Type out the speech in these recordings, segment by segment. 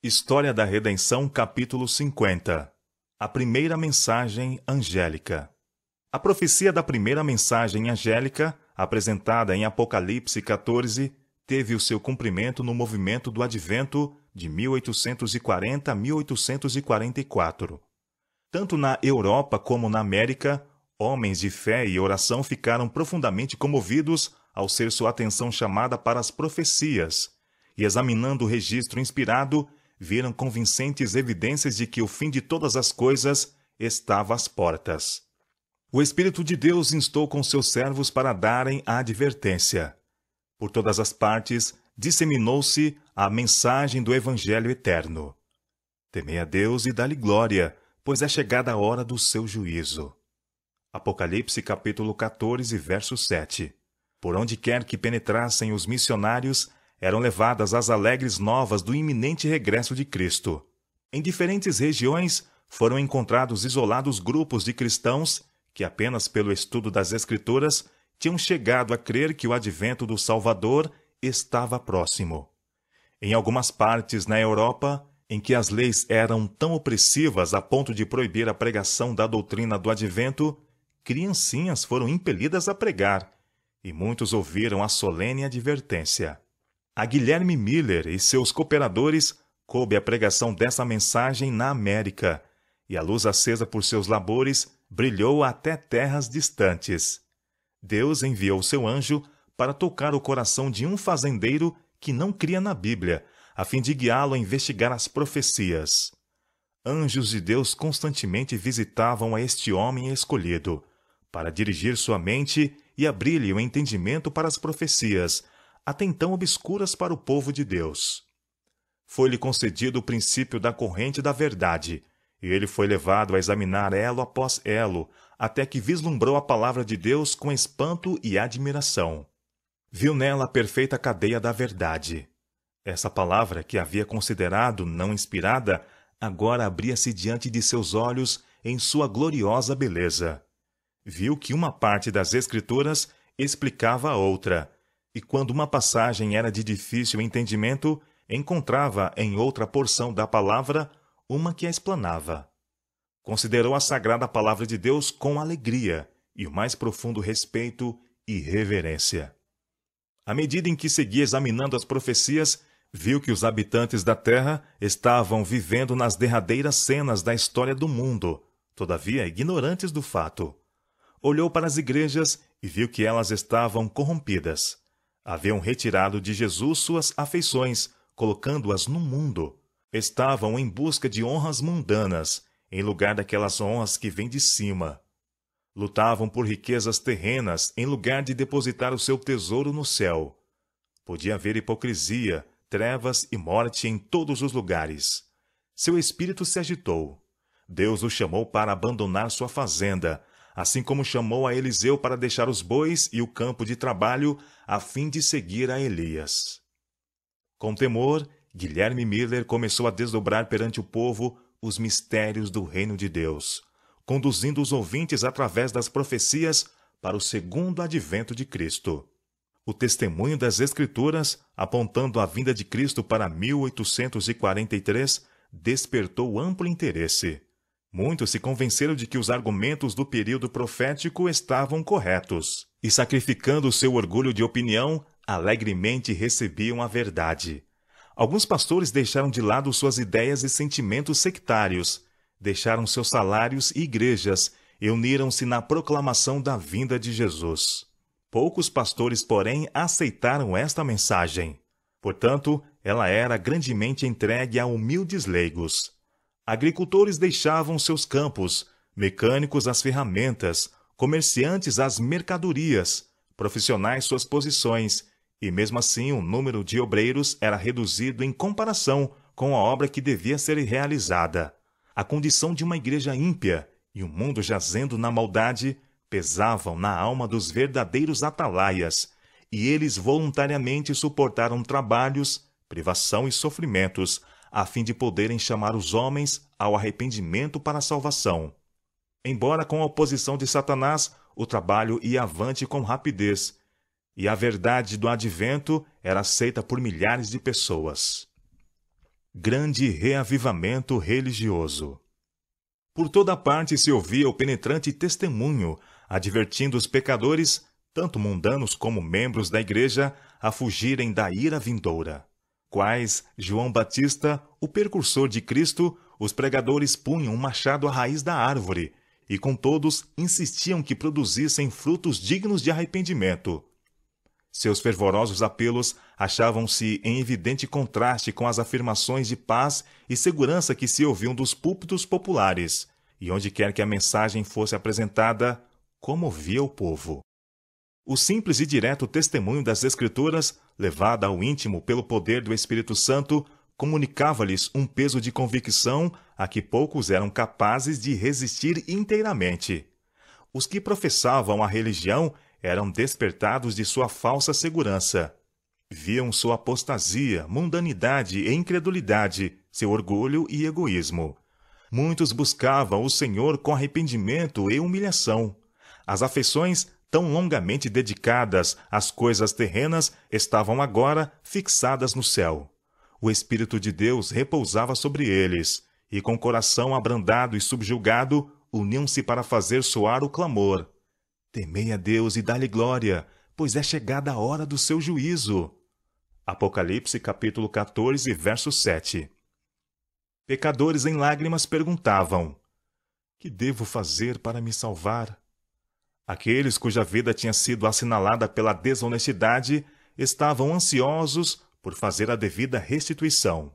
História da Redenção, capítulo 50. A primeira mensagem angélica. A profecia da primeira mensagem angélica, apresentada em Apocalipse 14, teve o seu cumprimento no movimento do Advento de 1840 a 1844. Tanto na Europa como na América, homens de fé e oração ficaram profundamente comovidos ao ser sua atenção chamada para as profecias, e examinando o registro inspirado, viram convincentes evidências de que o fim de todas as coisas estava às portas. O Espírito de Deus instou com seus servos para darem a advertência. Por todas as partes, disseminou-se a mensagem do Evangelho eterno. Temei a Deus e dá-lhe glória, pois é chegada a hora do seu juízo. Apocalipse capítulo 14, verso 7. Por onde quer que penetrassem os missionários, eram levadas as alegres novas do iminente regresso de Cristo. Em diferentes regiões foram encontrados isolados grupos de cristãos que apenas pelo estudo das Escrituras tinham chegado a crer que o advento do Salvador estava próximo. Em algumas partes na Europa, em que as leis eram tão opressivas a ponto de proibir a pregação da doutrina do advento, criancinhas foram impelidas a pregar, e muitos ouviram a solene advertência. A Guilherme Miller e seus cooperadores coube a pregação dessa mensagem na América, e a luz acesa por seus labores brilhou até terras distantes. Deus enviou seu anjo para tocar o coração de um fazendeiro que não cria na Bíblia, a fim de guiá-lo a investigar as profecias. Anjos de Deus constantemente visitavam a este homem escolhido, para dirigir sua mente e abrir-lhe o entendimento para as profecias, até então obscuras para o povo de Deus. Foi-lhe concedido o princípio da corrente da verdade, e ele foi levado a examinar elo após elo, até que vislumbrou a palavra de Deus com espanto e admiração. Viu nela a perfeita cadeia da verdade. Essa palavra, que havia considerado não inspirada, agora abria-se diante de seus olhos em sua gloriosa beleza. Viu que uma parte das Escrituras explicava a outra, e quando uma passagem era de difícil entendimento, encontrava em outra porção da palavra uma que a explanava. Considerou a sagrada palavra de Deus com alegria e o mais profundo respeito e reverência. À medida em que seguia examinando as profecias, viu que os habitantes da terra estavam vivendo nas derradeiras cenas da história do mundo, todavia ignorantes do fato. Olhou para as igrejas e viu que elas estavam corrompidas. Haviam retirado de Jesus suas afeições, colocando-as no mundo. Estavam em busca de honras mundanas, em lugar daquelas honras que vêm de cima. Lutavam por riquezas terrenas, em lugar de depositar o seu tesouro no céu. Podia haver hipocrisia, trevas e morte em todos os lugares. Seu espírito se agitou. Deus o chamou para abandonar sua fazenda, assim como chamou a Eliseu para deixar os bois e o campo de trabalho a fim de seguir a Elias. Com temor, Guilherme Miller começou a desdobrar perante o povo os mistérios do reino de Deus, conduzindo os ouvintes através das profecias para o segundo advento de Cristo. O testemunho das Escrituras, apontando a vinda de Cristo para 1843, despertou amplo interesse. Muitos se convenceram de que os argumentos do período profético estavam corretos, e sacrificando seu orgulho de opinião, alegremente recebiam a verdade. Alguns pastores deixaram de lado suas ideias e sentimentos sectários, deixaram seus salários e igrejas e uniram-se na proclamação da vinda de Jesus. Poucos pastores, porém, aceitaram esta mensagem. Portanto, ela era grandemente entregue a humildes leigos. Agricultores deixavam seus campos, mecânicos as ferramentas, comerciantes as mercadorias, profissionais suas posições, e mesmo assim o número de obreiros era reduzido em comparação com a obra que devia ser realizada. A condição de uma igreja ímpia e o mundo jazendo na maldade pesavam na alma dos verdadeiros atalaias, e eles voluntariamente suportaram trabalhos, privação e sofrimentos, a fim de poderem chamar os homens ao arrependimento para a salvação. Embora com a oposição de Satanás, o trabalho ia avante com rapidez, e a verdade do advento era aceita por milhares de pessoas. grande reavivamento religioso. Por toda parte se ouvia o penetrante testemunho, advertindo os pecadores, tanto mundanos como membros da igreja, a fugirem da ira vindoura. Quais João Batista, o precursor de Cristo, os pregadores punham um machado à raiz da árvore, e com todos insistiam que produzissem frutos dignos de arrependimento. Seus fervorosos apelos achavam-se em evidente contraste com as afirmações de paz e segurança que se ouviam dos púlpitos populares, e onde quer que a mensagem fosse apresentada, comovia o povo. O simples e direto testemunho das Escrituras, levada ao íntimo pelo poder do Espírito Santo, comunicava-lhes um peso de convicção a que poucos eram capazes de resistir inteiramente. Os que professavam a religião eram despertados de sua falsa segurança. Viam sua apostasia, mundanidade e incredulidade, seu orgulho e egoísmo. Muitos buscavam o Senhor com arrependimento e humilhação. As afeições, tão longamente dedicadas às coisas terrenas, estavam agora fixadas no céu. O Espírito de Deus repousava sobre eles, e com coração abrandado e subjugado, uniam-se para fazer soar o clamor: temei a Deus e dá-lhe glória, pois é chegada a hora do seu juízo. Apocalipse capítulo 14, verso 7. Pecadores em lágrimas perguntavam: que devo fazer para me salvar? Aqueles cuja vida tinha sido assinalada pela desonestidade estavam ansiosos por fazer a devida restituição.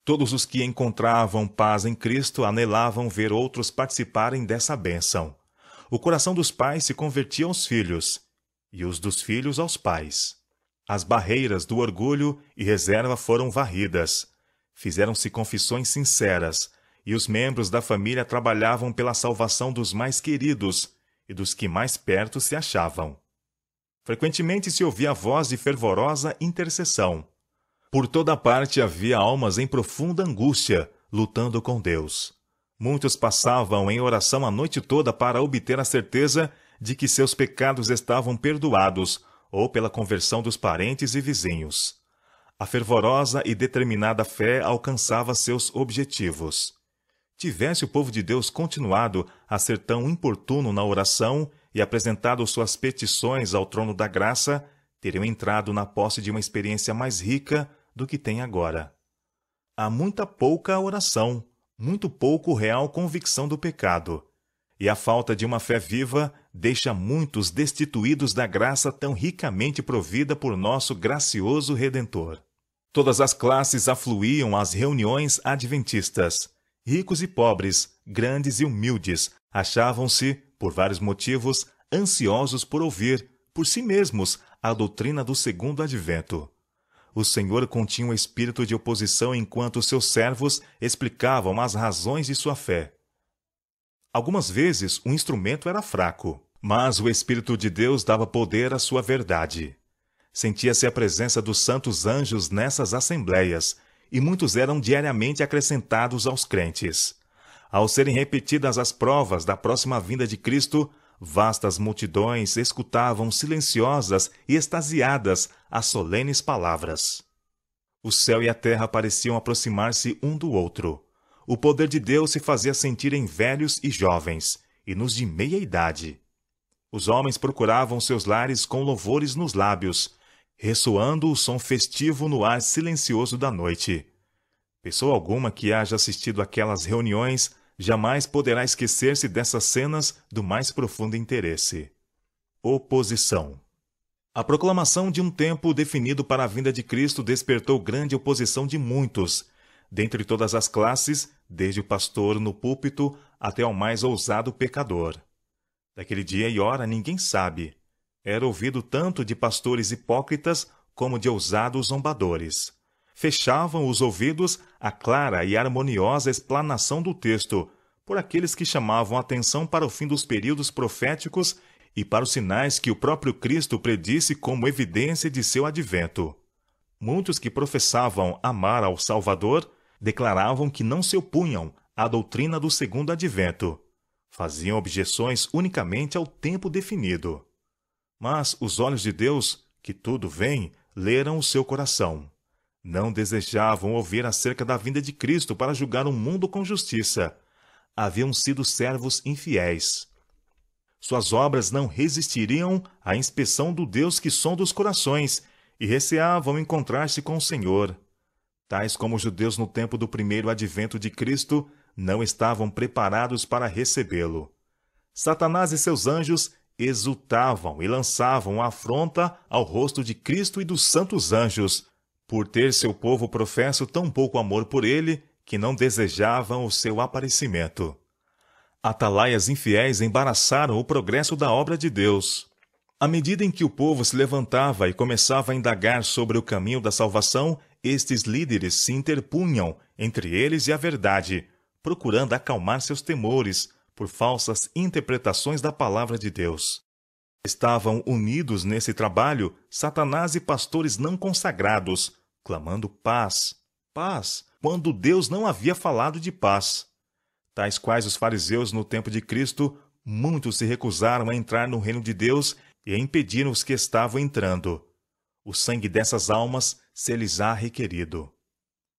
Todos os que encontravam paz em Cristo anelavam ver outros participarem dessa bênção. O coração dos pais se convertia aos filhos, e os dos filhos aos pais. As barreiras do orgulho e reserva foram varridas. Fizeram-se confissões sinceras, e os membros da família trabalhavam pela salvação dos mais queridos e dos que mais perto se achavam. Frequentemente se ouvia a voz de fervorosa intercessão. Por toda parte havia almas em profunda angústia, lutando com Deus. Muitos passavam em oração a noite toda para obter a certeza de que seus pecados estavam perdoados, ou pela conversão dos parentes e vizinhos. A fervorosa e determinada fé alcançava seus objetivos. Tivesse o povo de Deus continuado a ser tão importuno na oração e apresentado suas petições ao trono da graça, teriam entrado na posse de uma experiência mais rica do que tem agora. Há muita pouca oração, muito pouco real convicção do pecado, e a falta de uma fé viva deixa muitos destituídos da graça tão ricamente provida por nosso gracioso Redentor. Todas as classes afluíam às reuniões adventistas. Ricos e pobres, grandes e humildes, achavam-se, por vários motivos, ansiosos por ouvir, por si mesmos, a doutrina do segundo advento. O Senhor continha um espírito de oposição enquanto seus servos explicavam as razões de sua fé. Algumas vezes o instrumento era fraco, mas o Espírito de Deus dava poder à sua verdade. Sentia-se a presença dos santos anjos nessas assembleias, e muitos eram diariamente acrescentados aos crentes. Ao serem repetidas as provas da próxima vinda de Cristo, vastas multidões escutavam silenciosas e extasiadas as solenes palavras. O céu e a terra pareciam aproximar-se um do outro. O poder de Deus se fazia sentir em velhos e jovens, e nos de meia idade. Os homens procuravam seus lares com louvores nos lábios, ressoando o som festivo no ar silencioso da noite. Pessoa alguma que haja assistido àquelas reuniões jamais poderá esquecer-se dessas cenas do mais profundo interesse. Oposição. A proclamação de um tempo definido para a vinda de Cristo despertou grande oposição de muitos, dentre todas as classes, desde o pastor no púlpito até ao mais ousado pecador. Daquele dia e hora ninguém sabe. Era ouvido tanto de pastores hipócritas como de ousados zombadores. Fechavam os ouvidos à clara e harmoniosa explanação do texto, por aqueles que chamavam atenção para o fim dos períodos proféticos e para os sinais que o próprio Cristo predisse como evidência de seu advento. Muitos que professavam amar ao Salvador declaravam que não se opunham à doutrina do segundo advento. Faziam objeções unicamente ao tempo definido. Mas os olhos de Deus, que tudo veem, leram o seu coração. Não desejavam ouvir acerca da vinda de Cristo para julgar o mundo com justiça. Haviam sido servos infiéis. Suas obras não resistiriam à inspeção do Deus que sonda os corações e receavam encontrar-se com o Senhor. Tais como os judeus no tempo do primeiro advento de Cristo, não estavam preparados para recebê-lo. Satanás e seus anjos exultavam e lançavam afronta ao rosto de Cristo e dos santos anjos, por ter seu povo professo tão pouco amor por ele, que não desejavam o seu aparecimento. Atalaias infiéis embaraçaram o progresso da obra de Deus. À medida em que o povo se levantava e começava a indagar sobre o caminho da salvação, estes líderes se interpunham entre eles e a verdade, procurando acalmar seus temores por falsas interpretações da palavra de Deus. Estavam unidos nesse trabalho Satanás e pastores não consagrados, clamando paz, paz, quando Deus não havia falado de paz. Tais quais os fariseus no tempo de Cristo, muitos se recusaram a entrar no reino de Deus e a impediram os que estavam entrando. O sangue dessas almas se lhes há requerido.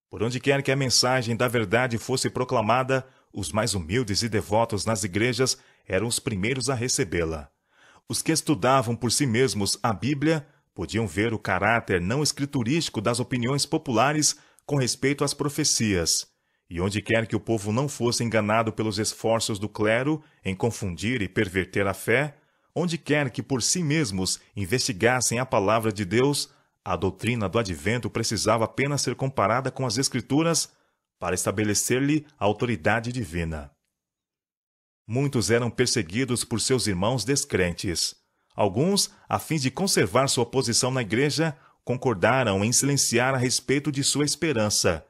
Por onde quer que a mensagem da verdade fosse proclamada, os mais humildes e devotos nas igrejas eram os primeiros a recebê-la. Os que estudavam por si mesmos a Bíblia podiam ver o caráter não escriturístico das opiniões populares com respeito às profecias, e onde quer que o povo não fosse enganado pelos esforços do clero em confundir e perverter a fé, onde quer que por si mesmos investigassem a palavra de Deus, a doutrina do advento precisava apenas ser comparada com as Escrituras para estabelecer-lhe a autoridade divina. Muitos eram perseguidos por seus irmãos descrentes. Alguns, a fim de conservar sua posição na igreja, concordaram em silenciar a respeito de sua esperança.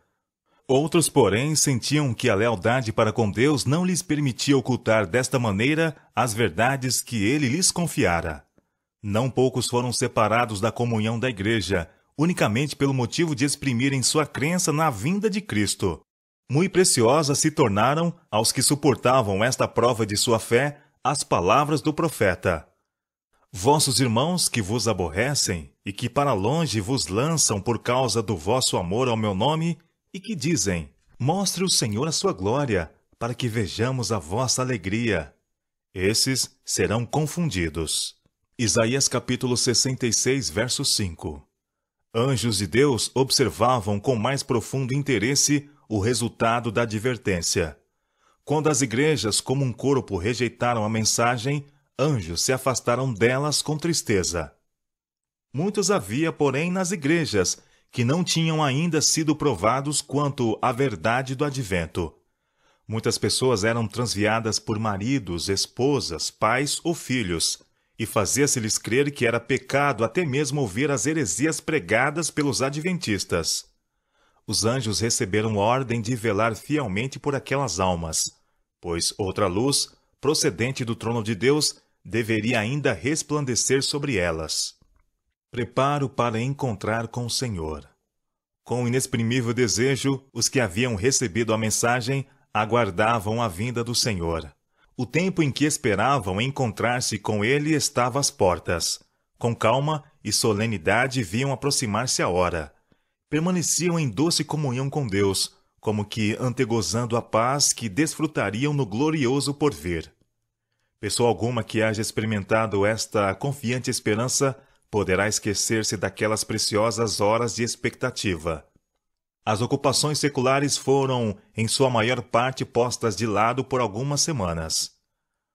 Outros, porém, sentiam que a lealdade para com Deus não lhes permitia ocultar desta maneira as verdades que ele lhes confiara. Não poucos foram separados da comunhão da igreja, unicamente pelo motivo de exprimirem sua crença na vinda de Cristo. Muito preciosas se tornaram, aos que suportavam esta prova de sua fé, as palavras do profeta. Vossos irmãos que vos aborrecem e que para longe vos lançam por causa do vosso amor ao meu nome, e que dizem, mostre o Senhor a sua glória, para que vejamos a vossa alegria. Esses serão confundidos. Isaías capítulo 66, verso 5. Anjos de Deus observavam com mais profundo interesse o resultado da advertência. Quando as igrejas, como um corpo, rejeitaram a mensagem, anjos se afastaram delas com tristeza. Muitos havia, porém, nas igrejas, que não tinham ainda sido provados quanto à verdade do advento. Muitas pessoas eram transviadas por maridos, esposas, pais ou filhos, e fazia-se-lhes crer que era pecado até mesmo ouvir as heresias pregadas pelos adventistas. Os anjos receberam ordem de velar fielmente por aquelas almas, pois outra luz, procedente do trono de Deus, deveria ainda resplandecer sobre elas. Preparo para encontrar com o Senhor. Com inexprimível desejo, os que haviam recebido a mensagem aguardavam a vinda do Senhor. O tempo em que esperavam encontrar-se com ele estava às portas. Com calma e solenidade viam aproximar-se a hora. Permaneciam em doce comunhão com Deus, como que antegozando a paz que desfrutariam no glorioso porvir. Pessoa alguma que haja experimentado esta confiante esperança poderá esquecer-se daquelas preciosas horas de expectativa. As ocupações seculares foram, em sua maior parte, postas de lado por algumas semanas.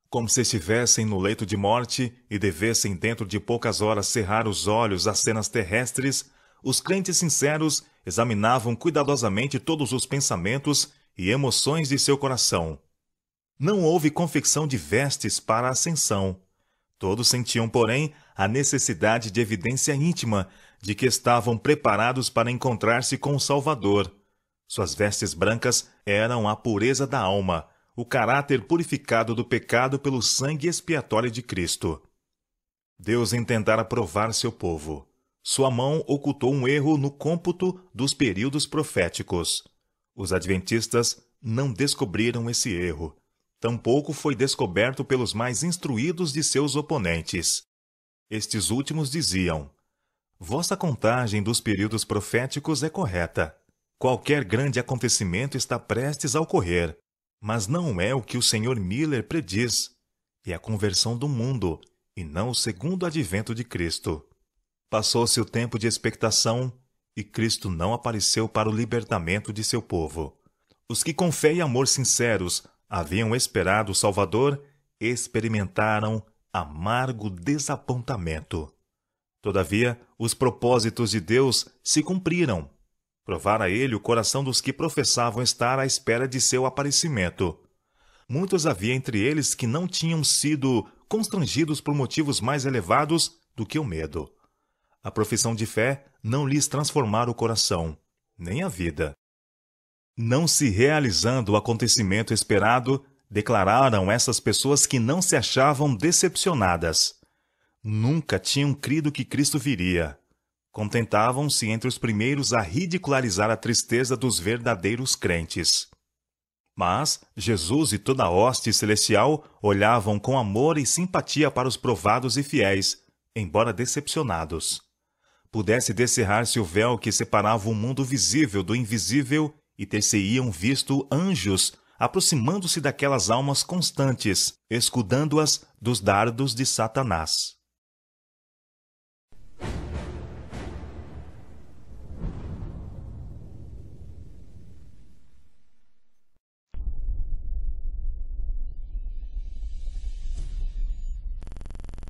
Como se estivessem no leito de morte e devessem dentro de poucas horas cerrar os olhos às cenas terrestres, os crentes sinceros examinavam cuidadosamente todos os pensamentos e emoções de seu coração. Não houve confecção de vestes para a ascensão. Todos sentiam, porém, a necessidade de evidência íntima de que estavam preparados para encontrar-se com o Salvador. Suas vestes brancas eram a pureza da alma, o caráter purificado do pecado pelo sangue expiatório de Cristo. Deus intentara provar seu povo. Sua mão ocultou um erro no cômputo dos períodos proféticos. Os adventistas não descobriram esse erro. Tampouco foi descoberto pelos mais instruídos de seus oponentes. Estes últimos diziam: Vossa contagem dos períodos proféticos é correta. Qualquer grande acontecimento está prestes a ocorrer, mas não é o que o Sr. Miller prediz. É a conversão do mundo, e não o segundo advento de Cristo. Passou-se o tempo de expectação, e Cristo não apareceu para o libertamento de seu povo. Os que com fé e amor sinceros haviam esperado o Salvador experimentaram amargo desapontamento. Todavia, os propósitos de Deus se cumpriram. Provara ele o coração dos que professavam estar à espera de seu aparecimento. Muitos havia entre eles que não tinham sido constrangidos por motivos mais elevados do que o medo. A profissão de fé não lhes transformara o coração, nem a vida. Não se realizando o acontecimento esperado, declararam essas pessoas que não se achavam decepcionadas. Nunca tinham crido que Cristo viria. Contentavam-se entre os primeiros a ridicularizar a tristeza dos verdadeiros crentes. Mas Jesus e toda a hoste celestial olhavam com amor e simpatia para os provados e fiéis, embora decepcionados. Pudesse descerrar-se o véu que separava o mundo visível do invisível e ter-se-iam visto anjos aproximando-se daquelas almas constantes, escudando-as dos dardos de Satanás.